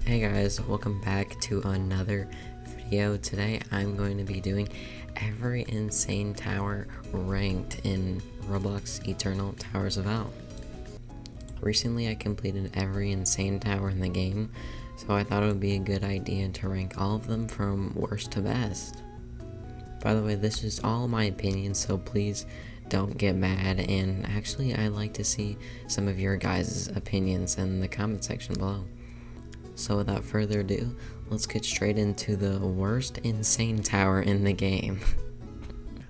Hey guys, welcome back to another video. Today I'm going to be doing every insane tower ranked in Roblox Eternal Towers of Hell. Recently I completed every insane tower in the game, so I thought it would be a good idea to rank all of them from worst to best. By the way, this is all my opinion, so please don't get mad, and actually I'd like to see some of your guys' opinions in the comment section below. So without further ado, let's get straight into the worst insane tower in the game.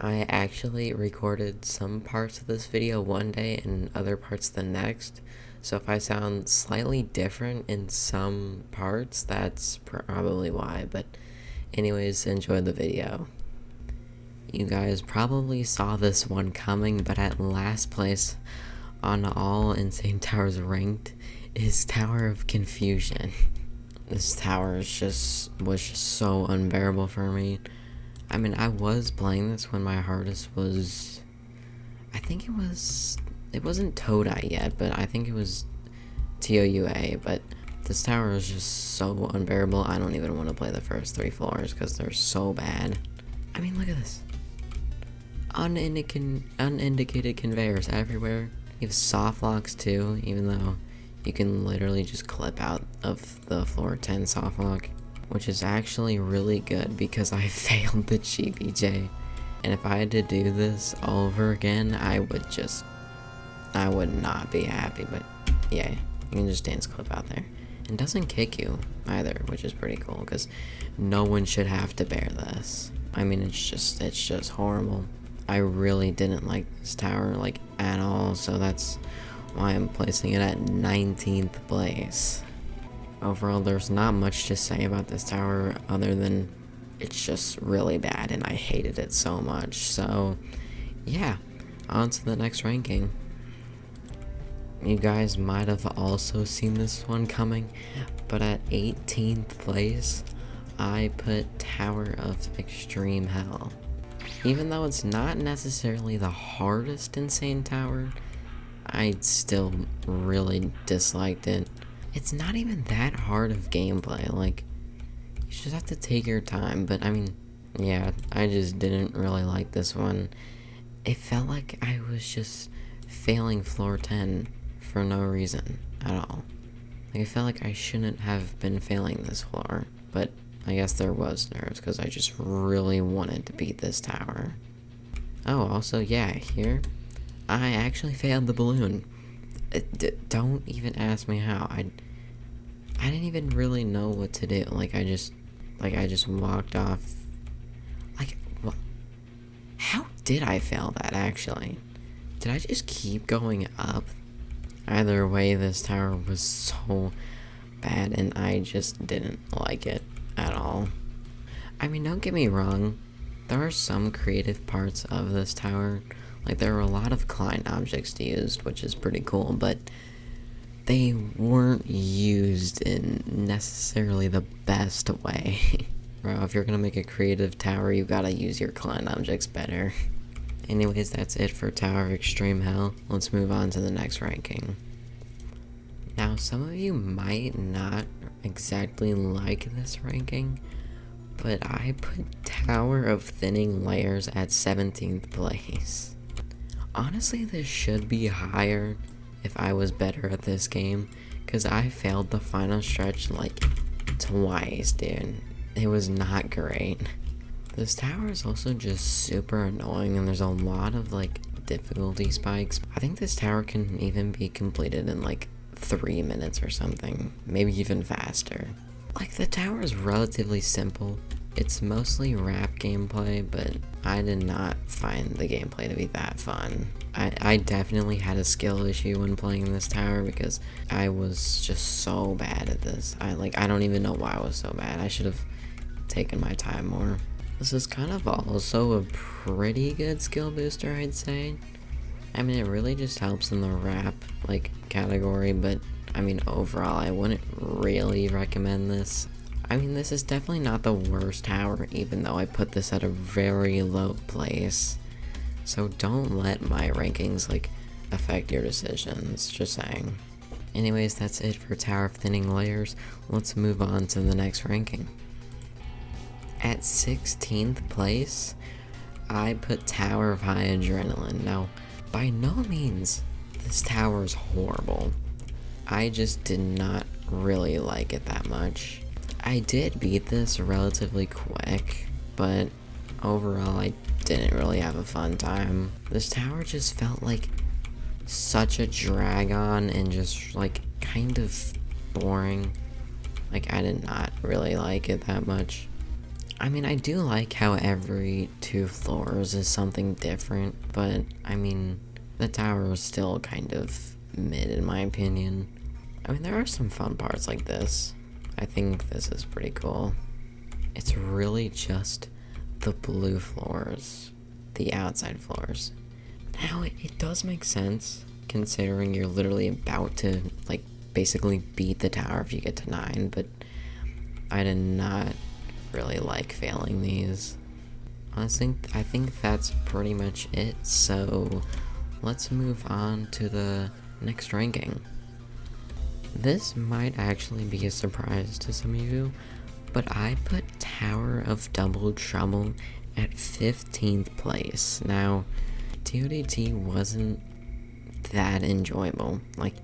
I actually recorded some parts of this video one day and other parts the next, so if I sound slightly different in some parts, that's probably why, but anyways, enjoy the video. You guys probably saw this one coming, but at last place on all insane towers ranked is Tower of Confusion. This tower was just so unbearable for me. I mean, I was playing this when my hardest was, I think it wasn't Todai yet, but I think it was TOUA, but this tower is just so unbearable. I don't even want to play the first 3 floors because they're so bad. I mean, look at this. Unindicated conveyors everywhere. You have soft locks too, even though you can literally just clip out of the floor 10 soft lock, which is actually really good because I failed the GBJ. And if I had to do this over again, I would not be happy, but yeah, you can just dance clip out there. And doesn't kick you either, which is pretty cool because no one should have to bear this. I mean, it's just horrible. I really didn't like this tower like at all, so that's why I'm placing it at 19th place. Overall, there's not much to say about this tower other than it's just really bad and I hated it so much. So yeah, on to the next ranking. You guys might have also seen this one coming, but at 18th place I put Tower of Extreme Hell. Even though it's not necessarily the hardest insane tower, I still really disliked it. It's not even that hard of gameplay, like, you just have to take your time, but I mean, yeah, I just didn't really like this one. It felt like I was just failing floor 10 for no reason at all. Like, I felt like I shouldn't have been failing this floor, but I guess there was nerves because I just really wanted to beat this tower. Oh, also, yeah, here, I actually failed the balloon. Don't even ask me how. I didn't even really know what to do. Like, I just walked off. Like, what? How did I fail that, actually? Did I just keep going up? Either way, this tower was so bad, and I just didn't like it at all. I mean, don't get me wrong, there are some creative parts of this tower. Like, there were a lot of client objects used, which is pretty cool, but they weren't used in necessarily the best way. Bro, if you're gonna make a creative tower, you gotta use your client objects better. Anyways, that's it for Tower of Extreme Hell. Let's move on to the next ranking. Now, some of you might not exactly like this ranking, but I put Tower of Thinning Layers at 17th place. Honestly, this should be higher if I was better at this game, because I failed the final stretch like twice, dude. It was not great. This tower is also just super annoying, and there's a lot of like difficulty spikes. I think this tower can even be completed in like 3 minutes or something, maybe even faster. Like, the tower is relatively simple. It's mostly rap gameplay, but I did not find the gameplay to be that fun. I definitely had a skill issue when playing this tower because I was just so bad at this. I don't even know why I was so bad. I should have taken my time more. This is kind of also a pretty good skill booster, I'd say. I mean, it really just helps in the rap, like, category, but, I mean, overall, I wouldn't really recommend this. I mean, this is definitely not the worst tower, even though I put this at a very low place. So don't let my rankings, like, affect your decisions, just saying. Anyways, that's it for tower thinning layers. Let's move on to the next ranking. At 16th place, I put Tower of High Adrenaline. Now, by no means, this tower is horrible. I just did not really like it that much. I did beat this relatively quick, but overall I didn't really have a fun time. This tower just felt like such a drag on and just like kind of boring. Like I did not really like it that much. I mean, I do like how every 2 floors is something different, but I mean, the tower is still kind of mid in my opinion. I mean, there are some fun parts like this. I think this is pretty cool. It's really just the blue floors, the outside floors. Now, it does make sense, considering you're literally about to, like, basically beat the tower if you get to 9, but I did not really like failing these. Honestly, I think that's pretty much it, so let's move on to the next ranking. This might actually be a surprise to some of you, but I put Tower of Double Trouble at 15th place. Now, TODT wasn't that enjoyable. Like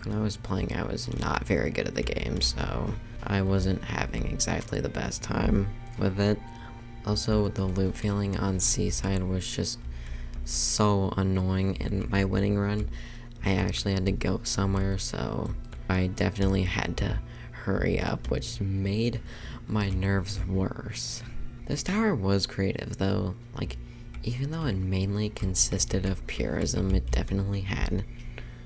when I was playing, I was not very good at the game, so I wasn't having exactly the best time with it. Also, the loop feeling on Seaside was just so annoying. In my winning run, I actually had to go somewhere, so I definitely had to hurry up, which made my nerves worse. This tower was creative though. Like, even though it mainly consisted of purism, it definitely had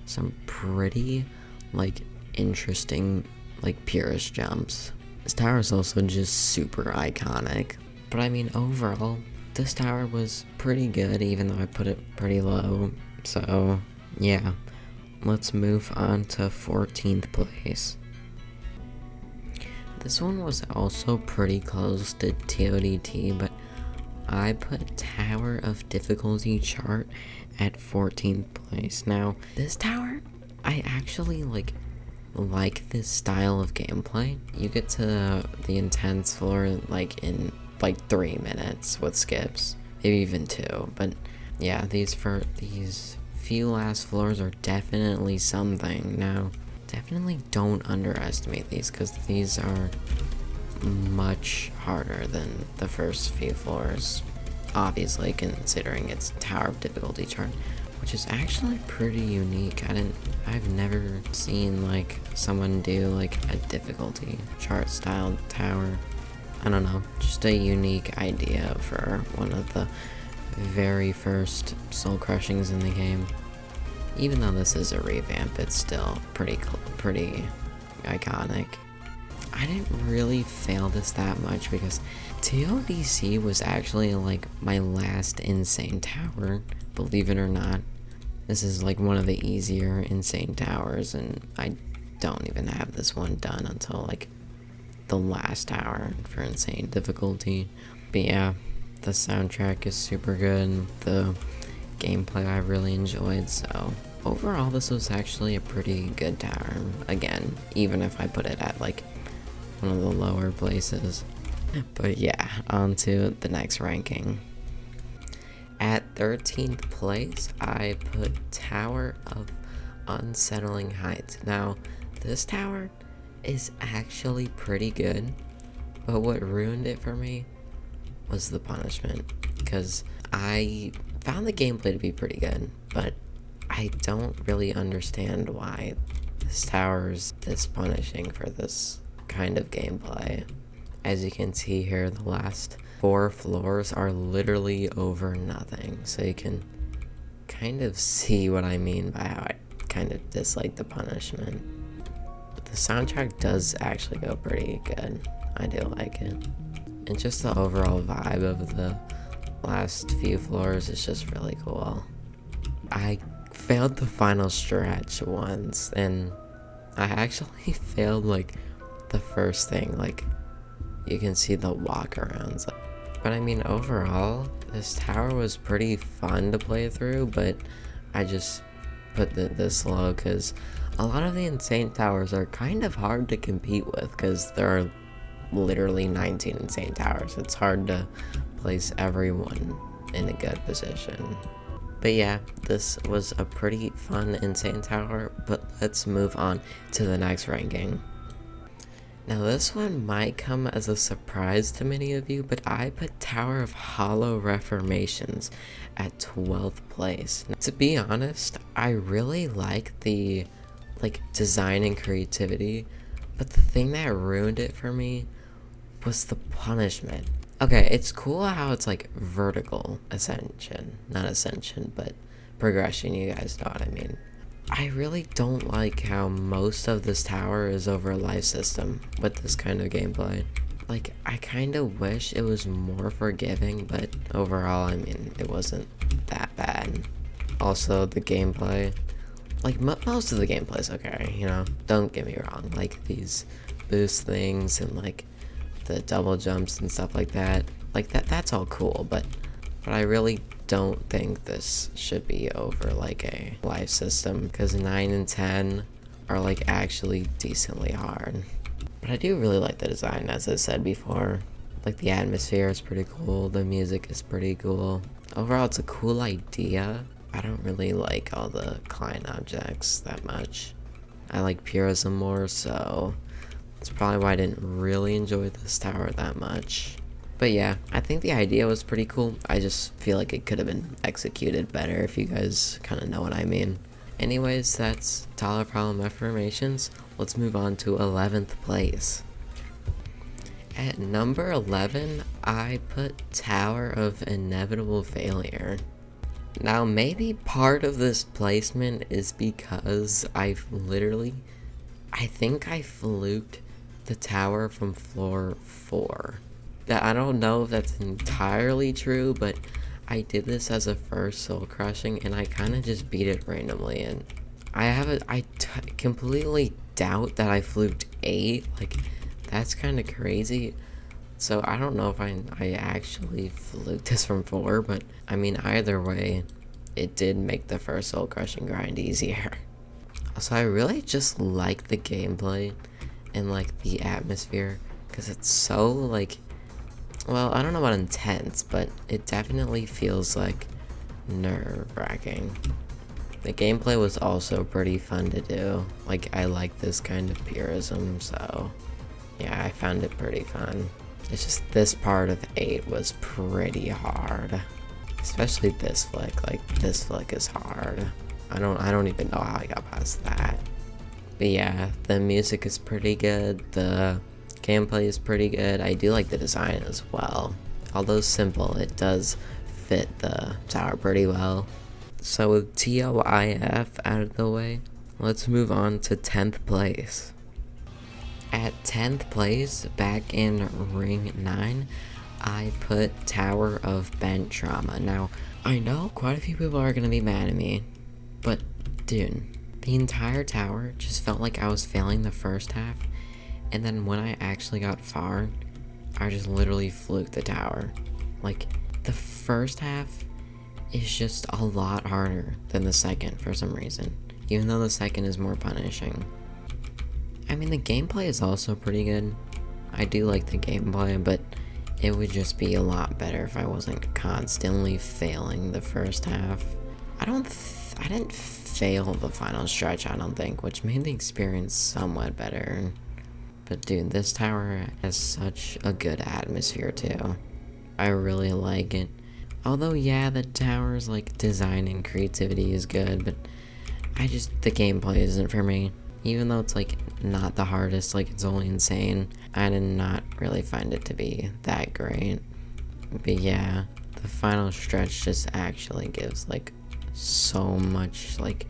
some pretty, like, interesting, like, purist jumps. This tower is also just super iconic. But I mean, overall, this tower was pretty good, even though I put it pretty low. So, yeah. Let's move on to 14th place. This one was also pretty close to TODT, but I put Tower of Difficulty Chart at 14th place. Now, this tower, I actually like this style of gameplay. You get to the intense floor like in like 3 minutes with skips, maybe even 2. But yeah, these few last floors are definitely something. Now, definitely don't underestimate these, because these are much harder than the first few floors, obviously, considering it's Tower of Difficulty chart, which is actually pretty unique. I've never seen like someone do like a difficulty chart style tower. I don't know, just a unique idea for one of the very first soul crushings in the game. Even though this is a revamp, it's still pretty iconic. I didn't really fail this that much because TODC was actually like my last insane tower, believe it or not. This is like one of the easier insane towers, and I don't even have this one done until like the last tower for insane difficulty. But yeah, the soundtrack is super good, the gameplay I really enjoyed, so overall this was actually a pretty good tower. Again, even if I put it at like one of the lower places. But yeah, on to the next ranking. At 13th place, I put Tower of Unsettling Heights. Now, this tower is actually pretty good, but what ruined it for me was the punishment, because I found the gameplay to be pretty good, but I don't really understand why this tower is this punishing for this kind of gameplay. As you can see here, the last 4 floors are literally over nothing, so you can kind of see what I mean by how I kind of dislike the punishment. But the soundtrack does actually go pretty good. I do like it. And just the overall vibe of the last few floors is just really cool. I failed the final stretch once, and I actually failed like the first thing. Like, you can see the walk-arounds. But I mean, overall, this tower was pretty fun to play through, but I just put this low because A lot of the insane towers are kind of hard to compete with because there are literally 19 insane towers. It's hard to place everyone in a good position. But yeah, this was a pretty fun insane tower, but let's move on to the next ranking. Now this one might come as a surprise to many of you, but I put Tower of Hollow Reformations at 12th place. Now, to be honest, I really like the design and creativity, but the thing that ruined it for me was the punishment. Okay, it's cool how it's like vertical ascension, not ascension, but progression, you guys know what I mean. I really don't like how most of this tower is over a life system with this kind of gameplay. Like, I kind of wish it was more forgiving, but overall, I mean, it wasn't that bad. Also, the gameplay, like, most of the gameplay is okay, you know? Don't get me wrong, like, these boost things and, like, the double jumps and stuff like that. Like, that's all cool, but I really don't think this should be over like a life system, because 9 and 10 are like actually decently hard. But I do really like the design, as I said before. Like, the atmosphere is pretty cool, the music is pretty cool. Overall, it's a cool idea. I don't really like all the client objects that much. I like purism more, so that's probably why I didn't really enjoy this tower that much. But yeah, I think the idea was pretty cool. I just feel like it could have been executed better, if you guys kind of know what I mean. Anyways, that's Tower of Hollow Reformations. Let's move on to 11th place. At number 11, I put Tower of Inevitable Failure. Now, maybe part of this placement is because I think I fluked the tower from floor 4. I don't know if that's entirely true, but I did this as a first soul crushing and I kind of just beat it randomly, and I completely doubt that I fluked 8. Like, that's kind of crazy. So I don't know if I actually fluked this from 4, but I mean, either way, it did make the first soul crushing grind easier. Also, I really just like the gameplay and like the atmosphere, because it's so like, well, I don't know about intense, but it definitely feels like nerve-wracking. The gameplay was also pretty fun to do. Like, I like this kind of purism, so yeah, I found it pretty fun. It's just this part of 8 was pretty hard. Especially this flick. Like, this flick is hard. I don't even know how I got past that. But yeah, the music is pretty good. The gameplay is pretty good. I do like the design as well. Although simple, it does fit the tower pretty well. So with TOIF out of the way, let's move on to 10th place. At 10th place, back in Ring 9, I put Tower of Bent Trauma. Now, I know quite a few people are gonna be mad at me, but dude, the entire tower just felt like I was failing the first half, and then when I actually got far, I just literally fluked the tower. Like, the first half is just a lot harder than the second for some reason, even though the second is more punishing. I mean, the gameplay is also pretty good. I do like the gameplay, but it would just be a lot better if I wasn't constantly failing the first half. I didn't fail the final stretch, I don't think, which made the experience somewhat better. But dude, this tower has such a good atmosphere too. I really like it. Although yeah, the tower's like design and creativity is good, but the gameplay isn't for me. Even though it's like not the hardest, like it's only insane, I did not really find it to be that great. But yeah, the final stretch just actually gives like so much like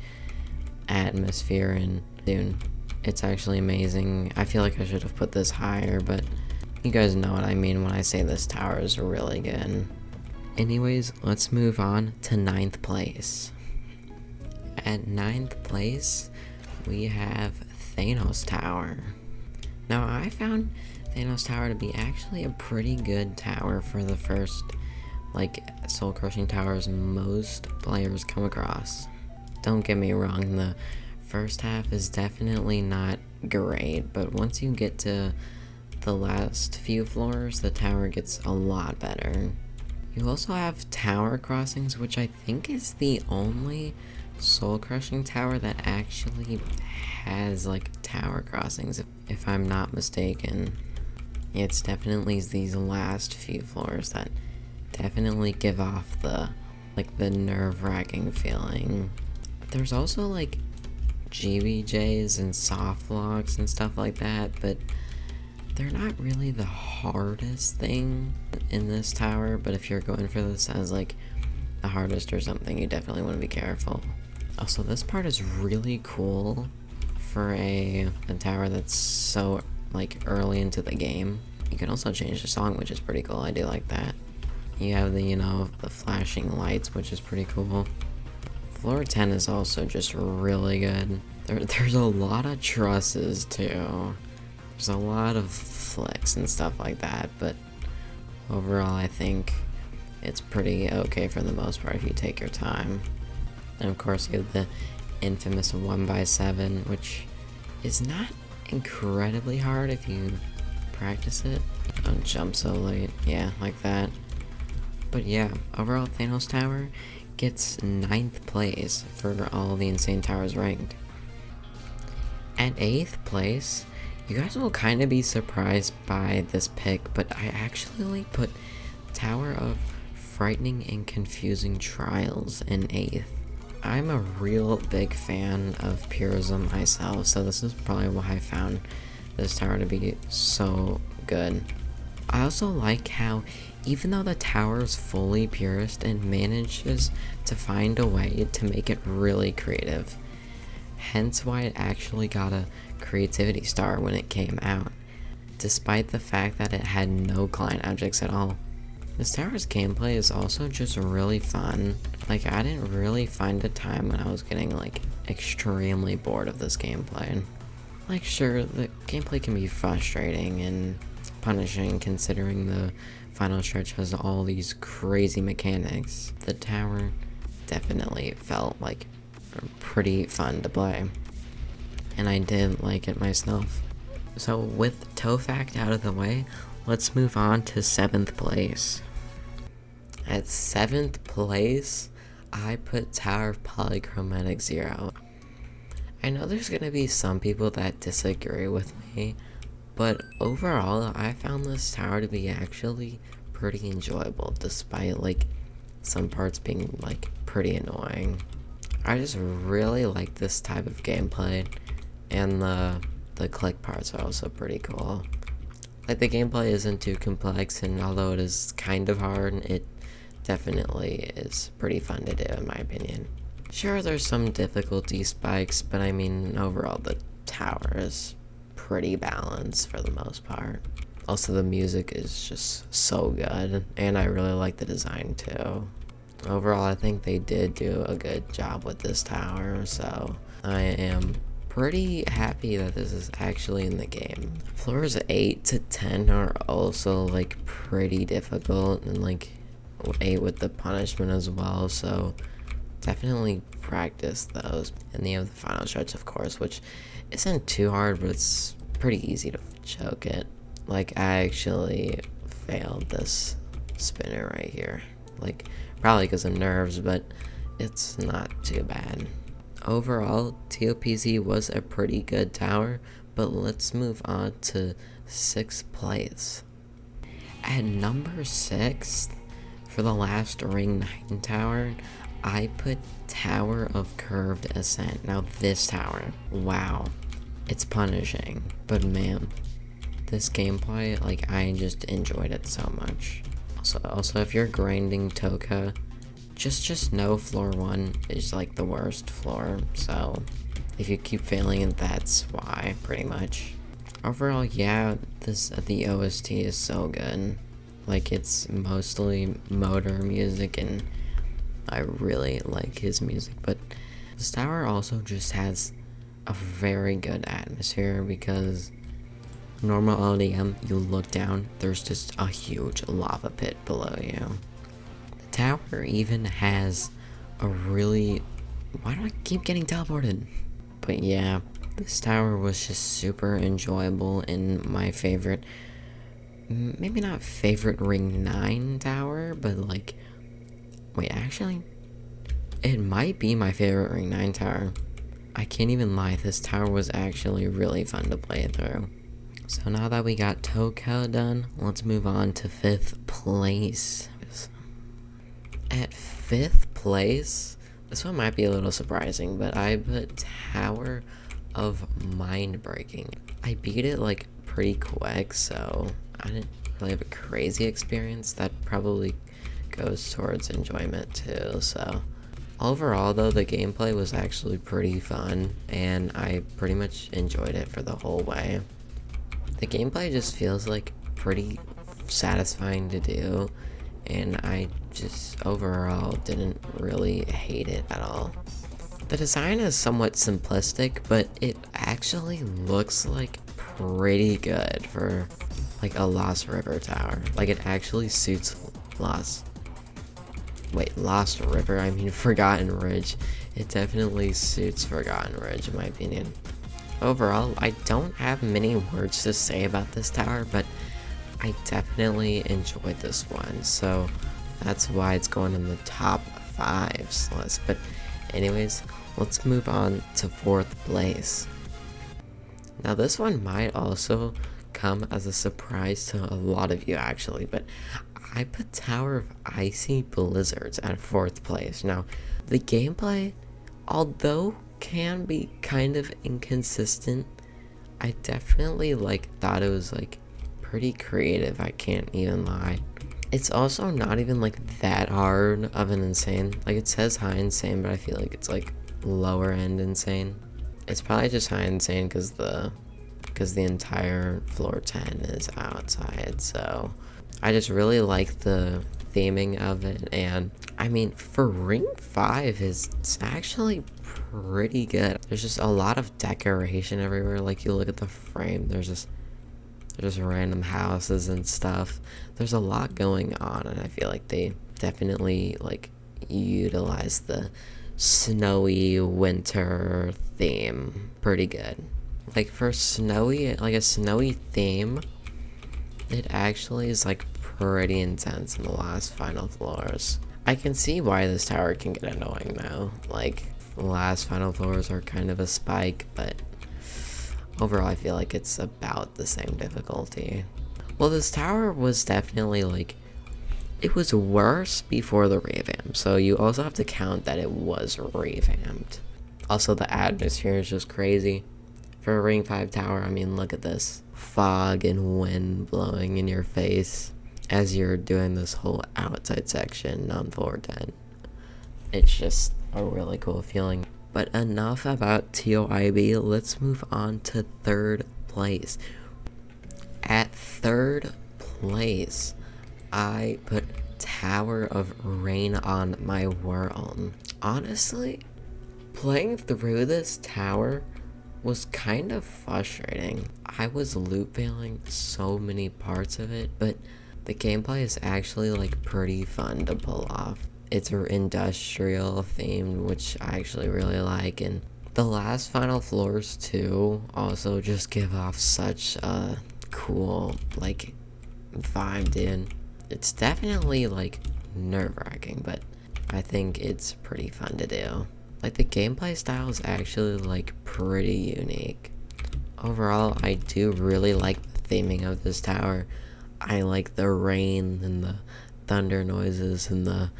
atmosphere, and dude, it's actually amazing. I feel like I should have put this higher, but you guys know what I mean when I say this tower is really good. Anyways, let's move on to 9th place. At 9th place, we have Thanos Tower. Now, I found Thanos Tower to be actually a pretty good tower for the first, like, soul-crushing towers most players come across. Don't get me wrong, the First half is definitely not great, but once you get to the last few floors, the tower gets a lot better. You also have tower crossings, which I think is the only soul crushing tower that actually has like tower crossings, if I'm not mistaken. It's definitely these last few floors that definitely give off the nerve-wracking feeling. There's also like GBJs and soft locks and stuff like that, but they're not really the hardest thing in this tower. But if you're going for this as like the hardest or something, you definitely want to be careful. Also, this part is really cool for a tower that's so like early into the game. You can also change the song, which is pretty cool. I do like that. You have the, the flashing lights, which is pretty cool. Floor 10 is also just really good. There's a lot of trusses too. There's a lot of flicks and stuff like that, but overall I think it's pretty okay for the most part if you take your time. And of course you have the infamous 1x7, which is not incredibly hard if you practice it. Don't jump so late, yeah, like that. But yeah, overall Thanos Tower gets 9th place for all the Insane Towers ranked. At 8th place, you guys will kind of be surprised by this pick, but I actually put Tower of Frightening and Confusing Trials in 8th. I'm a real big fan of Purism myself, so this is probably why I found this tower to be so good. I also like how, even though the tower is fully purist, it manages to find a way to make it really creative. Hence why it actually got a creativity star when it came out, despite the fact that it had no client objects at all. This tower's gameplay is also just really fun. Like, I didn't really find a time when I was getting like extremely bored of this gameplay. Like, sure, the gameplay can be frustrating and punishing considering the final stretch has all these crazy mechanics. The tower definitely felt like pretty fun to play, and I did like it myself. So with toe fact out of the way, let's move on to 7th place. At 7th place, I put Tower of Polychromatic 0. I know there's gonna be some people that disagree with me, but overall, I found this tower to be actually pretty enjoyable, despite like some parts being like pretty annoying. I just really like this type of gameplay, and the click parts are also pretty cool. Like, the gameplay isn't too complex, and although it is kind of hard, it definitely is pretty fun to do in my opinion. Sure, there's some difficulty spikes, but I mean, overall the tower is pretty balanced for the most part. Also, the music is just so good, and I really like the design too. Overall, I think they did do a good job with this tower, so I am pretty happy that this is actually in the game. Floors 8 to 10 are also like pretty difficult, and like 8 with the punishment as well, so definitely practice those. And then you have the final stretch, of course, which isn't too hard, but it's pretty easy to choke it. Like, I actually failed this spinner right here, like probably because of nerves, but it's not too bad. Overall, TOPZ was a pretty good tower, but let's move on to 6th place. At number 6, for the last Ring 9 tower, I put Tower of Curved Ascent. Now this tower, wow, it's punishing, but man, this gameplay, like, I just enjoyed it so much. Also, if you're grinding Toka, just know floor 1 is like the worst floor, so if you keep failing it, that's why, pretty much. Overall, yeah, the OST is so good. Like, it's mostly motor music, and I really like his music, but this tower also just has a very good atmosphere because normal LDM, you look down, there's just a huge lava pit below you. The tower even has a really... Why do I keep getting teleported? But yeah, this tower was just super enjoyable and my favorite, maybe not favorite Ring 9 tower, but like, wait, actually, it might be my favorite Ring 9 tower. I can't even lie, this tower was actually really fun to play through. So now that we got Tokyo done, let's move on to 5th place. At 5th place, this one might be a little surprising, but I put Tower of Mind Breaking. I beat it like pretty quick, so I didn't really have a crazy experience. That probably goes towards enjoyment too, so overall though, the gameplay was actually pretty fun and I pretty much enjoyed it for the whole way. The gameplay just feels like pretty satisfying to do, and I just overall didn't really hate it at all. The design is somewhat simplistic, but it actually looks like pretty good for like a Lost River tower. Like it actually suits Lost River, I mean Forgotten Ridge. It definitely suits Forgotten Ridge in my opinion. Overall, I don't have many words to say about this tower, but I definitely enjoyed this one, so that's why it's going in the top 5's list. But anyways, let's move on to 4th place. Now this one might also come as a surprise to a lot of you actually, but I put Tower of Icy Blizzards at 4th place. Now, the gameplay, although can be kind of inconsistent, I definitely thought it was pretty creative, I can't even lie. It's also not even that hard of an insane. It says high insane, but I feel like it's lower end insane. It's probably just high insane because the entire floor 10 is outside, so I just really like the theming of it. And I mean, for Ring 5 it's actually pretty good. There's just a lot of decoration everywhere. You look at the frame, there's just random houses and stuff. There's a lot going on, and I feel like they definitely utilize the snowy winter theme pretty good. For snowy, a snowy theme, it actually is pretty intense in the last final floors. I can see why this tower can get annoying though. The last final floors are kind of a spike, but overall I feel like it's about the same difficulty. Well, this tower was definitely it was worse before the revamp, so you also have to count that it was revamped. Also, the atmosphere is just crazy. For a Ring 5 tower, I mean, look at this. Fog and wind blowing in your face as you're doing this whole outside section on floor 10. It's just a really cool feeling. But enough about TOIB, let's move on to 3rd place. At 3rd place, I put Tower of Rain on My World. Honestly, playing through this tower was kind of frustrating. I was loop failing so many parts of it, but the gameplay is actually pretty fun to pull off. It's industrial themed, which I actually really like, and the last final floors too also just give off such a cool vibe, dude. It's definitely nerve-wracking, but I think it's pretty fun to do. The gameplay style is actually pretty unique. Overall, I do really like the theming of this tower. I like the rain and the thunder noises and the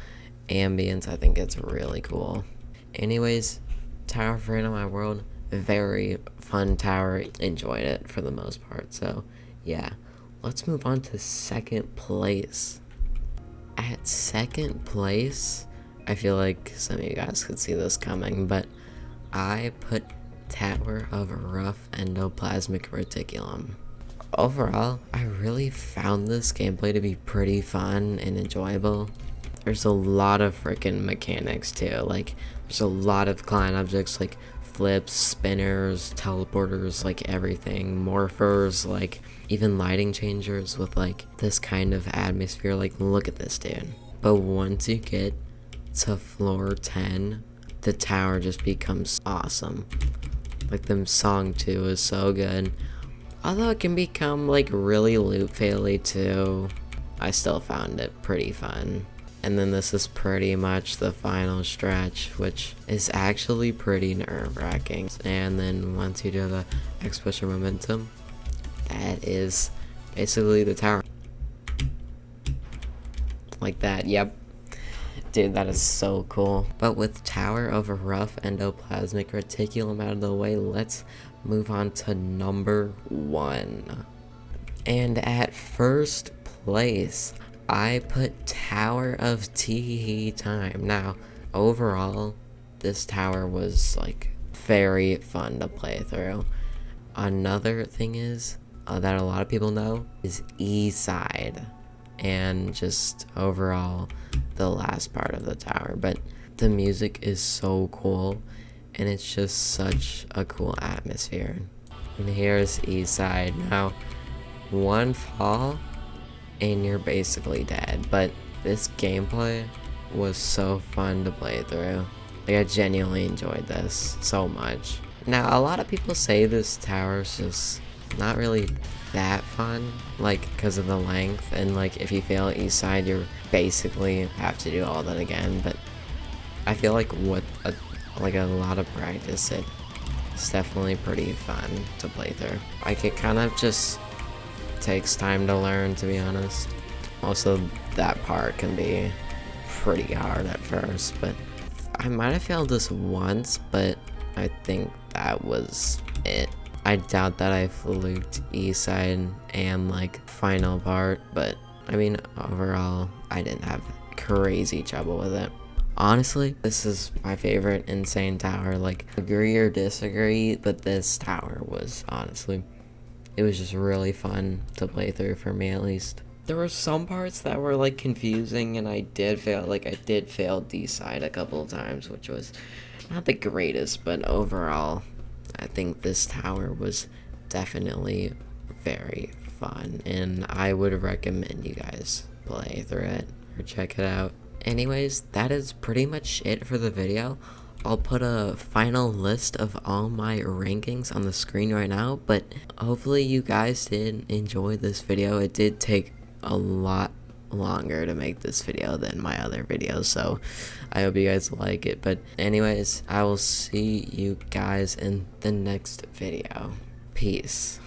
ambience. I think it's really cool. Anyways, Tower of Rain on My World, very fun tower. Enjoyed it for the most part. So yeah, let's move on to 2nd place. At 2nd place, I feel like some of you guys could see this coming, but I put Tower of Rough Endoplasmic Reticulum. Overall, I really found this gameplay to be pretty fun and enjoyable. There's a lot of freaking mechanics too. There's a lot of client objects flips, spinners, teleporters, everything, morphers, even lighting changers with this kind of atmosphere. Look at this, dude. But once you get to floor 10, the tower just becomes awesome. Like the song too is so good. Although it can become like really loop faily too, I still found it pretty fun. And then this is pretty much the final stretch, which is actually pretty nerve-wracking. And then once you do the X push momentum, that is basically the tower. Like that, yep. Dude, that is so cool. But with Tower of a Rough Endoplasmic Reticulum out of the way, let's move on to number 1. And at first place, I put Tower of Tee Time. Now, overall, this tower was like very fun to play through. Another thing is that a lot of people know is E-side, and just overall the last part of the tower. But the music is so cool, and it's just such a cool atmosphere. And here's E-side. Now, one fall and you're basically dead, but this gameplay was so fun to play through. Like, I genuinely enjoyed this so much. Now, a lot of people say this tower is just not really that fun, like, because of the length, and like if you fail E-side, you basically have to do all that again. But I feel like with a lot of practice, it's definitely pretty fun to play through. Like, it kind of just takes time to learn, to be honest. Also, that part can be pretty hard at first, but I might have failed this once, but I think that was it. I doubt that I fluked E-side and like final part, but I mean, overall, I didn't have crazy trouble with it. Honestly, this is my favorite Insane Tower. Like, agree or disagree, but this tower was honestly, it was just really fun to play through, for me at least. There were some parts that were like confusing, and I did fail D-side a couple of times, which was not the greatest, but overall, I think this tower was definitely very fun, and I would recommend you guys play through it or check it out. Anyways, that is pretty much it for the video. I'll put a final list of all my rankings on the screen right now, but hopefully you guys did enjoy this video. It did take a lot longer to make this video than my other videos, so I hope you guys like it. But anyways, I will see you guys in the next video. Peace.